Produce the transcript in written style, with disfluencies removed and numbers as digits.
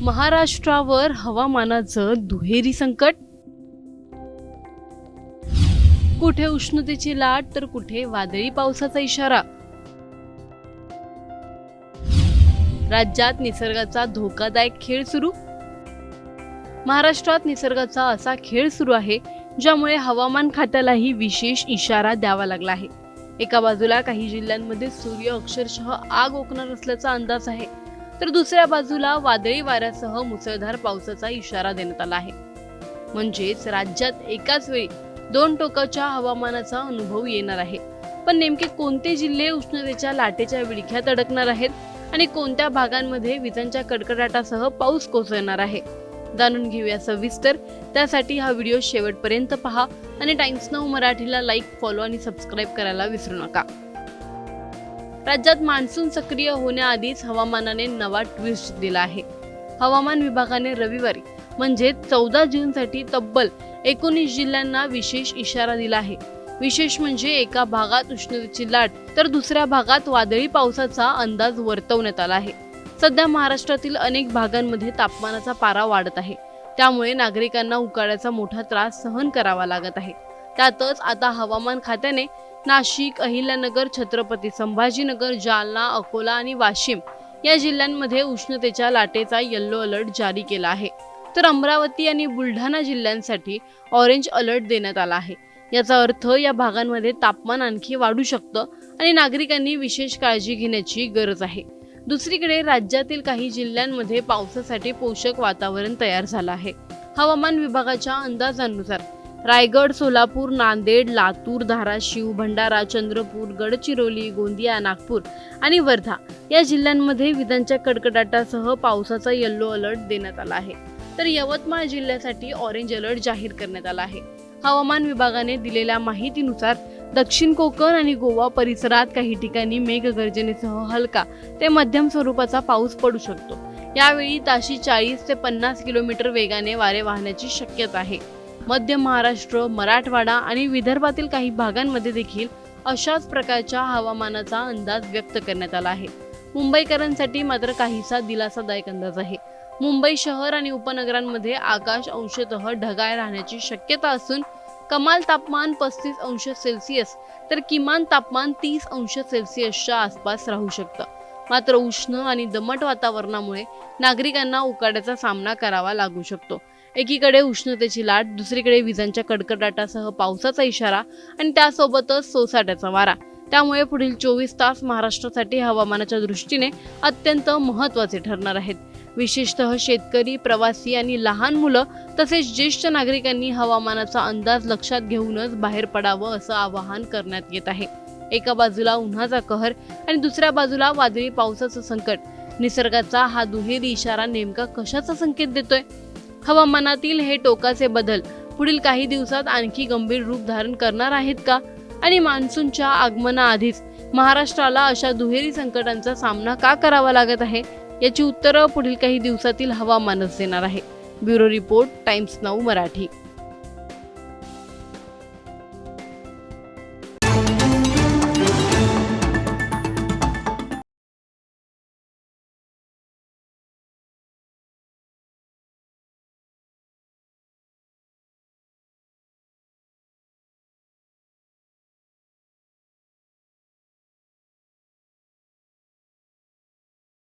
महाराष्ट्रावर हवामानाचं दुहेरी संकट. कुठे उष्णतेची लाट तर कुठे वादळी पावसाचा इशारा. राज्यात निसर्गाचा धोकादायक खेळ सुरू. महाराष्ट्रात निसर्गाचा असा खेळ सुरू आहे ज्यामुळे हवामान खात्यालाही विशेष इशारा द्यावा लागला आहे. एका बाजूला काही जिल्ह्यांमध्ये सूर्य अक्षरशः आग ओकणार असल्याचा अंदाज आहे, तर दुसऱ्या बाजूला वादळी वाऱ्यासह मुसळधार पावसाचा इशारा देण्यात आला आहे. म्हणजेच राज्यात एकाच वेळी दोन टोकाच्या हवामानाचा अनुभव येणार आहे. पण नेमके कोणते जिल्हे उष्णतेच्या लाटेच्या विळख्यात अडकणार आहेत आणि कोणत्या भागांमध्ये विजांच्या कडकडाटासह पाऊस कोसळणार आहे, जाणून घेऊया सविस्तर. त्यासाठी हा व्हिडिओ शेवटपर्यंत पहा आणि टाइम्स नाऊ मराठीला लाईक, फॉलो आणि सबस्क्राईब करायला विसरू नका. राज्यात मान्सून सक्रिय होण्याआधीच हवामानाने नवा ट्विस्ट दिला आहे. हवामान विभागाने रविवारी म्हणजे 14 जूनसाठी तब्बल 19 जिल्ह्यांना विशेष इशारा दिला आहे. विशेष म्हणजे एका भागात उष्णतेची लाट तर दुसऱ्या भागात वादळी पावसाचा अंदाज वर्तवण्यात आला आहे. सध्या महाराष्ट्रातील अनेक भागांमध्ये तापमानाचा पारा वाढत आहे, त्यामुळे नागरिकांना उकाड्याचा मोठा त्रास सहन करावा लागत आहे. त्यातच आता हवामान खात्याने नाशिक, अहिल्यानगर, छत्रपती संभाजीनगर, जालना, अकोला आणि वाशिम या जिल्ह्यांमध्ये उष्णतेच्या लाटेचा येलो अलर्ट जारी केला आहे. तर अमरावती आणि बुलढाणा जिल्ह्यांसाठी ऑरेंज अलर्ट देण्यात आला आहे. याचा अर्थ या भागांमध्ये तापमान आणखी वाढू शकतं आणि नागरिकांनी विशेष काळजी घेण्याची गरज आहे. दुसरीकडे राज्यातील काही जिल्ह्यांमध्ये पावसासाठी पोषक वातावरण तयार झालं आहे. हवामान विभागाच्या अंदाजानुसार रायगड, सोलापूर, नांदेड, लातूर, धाराशिव, भंडारा, चंद्रपूर, गडचिरोली, गोंदिया, नागपूर आणि वर्धा या जिल्ह्यांमध्ये विजांच्या कडकडाटासह पावसाचा येलो अलर्ट देण्यात आला आहे. तर यवतमाळ जिल्ह्यासाठी ऑरेंज अलर्ट जाहीर करण्यात आला आहे. हवामान विभागाने दिलेल्या माहितीनुसार दक्षिण कोकण आणि गोवा परिसरात काही ठिकाणी मेघगर्जनेसह हलका ते मध्यम स्वरूपाचा पाऊस पडू शकतो. यावेळी ताशी 40 ते 50 किलोमीटर वेगाने वारे वाहण्याची शक्यता आहे. मध्य महाराष्ट्र, मराठवाडा आणि विदर्भातील काही भागांमध्ये देखील अशाच प्रकारच्या हवामानाचा अंदाज व्यक्त करण्यात आला आहे. मुंबईकरांसाठी मात्र काहीसा दिलासादायक अंदाज आहे. मुंबई शहर आणि उपनगरांमध्ये आकाश अंशतः ढगाळ राहण्याची शक्यता असून कमाल तापमान 35 अंश सेल्सिअस तर किमान तापमान 30 अंश सेल्सिअसच्या आसपास राहू शकतं. मात्र उष्ण आणि दमट वातावरणामुळे नागरिकांना उकाड्याचा सामना करावा लागू शकतो. एकीकडे उष्णतेची लाट, दुसरीकडे विजांच्या कडकडाटासह पावसाचा इशारा आणि त्यासोबतच सोसाट्याचा वारा. त्यामुळे पुढील 24 तास महाराष्ट्रासाठी हवामानाच्या दृष्टीने अत्यंत महत्त्वाचे ठरणार आहेत. विशेषतः शेतकरी, प्रवासी आणि लहान मुलं तसेच ज्येष्ठ नागरिकांनी हवामानाचा अंदाज लक्षात घेऊनच बाहेर पडावं असं आवाहन करण्यात येत आहे. एका बाजूला उन्हाचा कहर आणि दुसऱ्या बाजूला वादळी पावसाचं संकट. निसर्गाचा हा दुहेरी इशारा नेमका कशाचा संकेत देतोय? हवामानातील हे टोकाचे बदल पुढील काही दिवसात आणखी गंभीर रूप धारण करणार आहेत का? आणि मान्सूनच्या आगमनाआधीच महाराष्ट्राला अशा दुहेरी संकटांचा सामना का करावा लागत आहे, याची उत्तरं पुढील काही दिवसातील हवामानच देणार आहे. Bureau report, times now Marathi.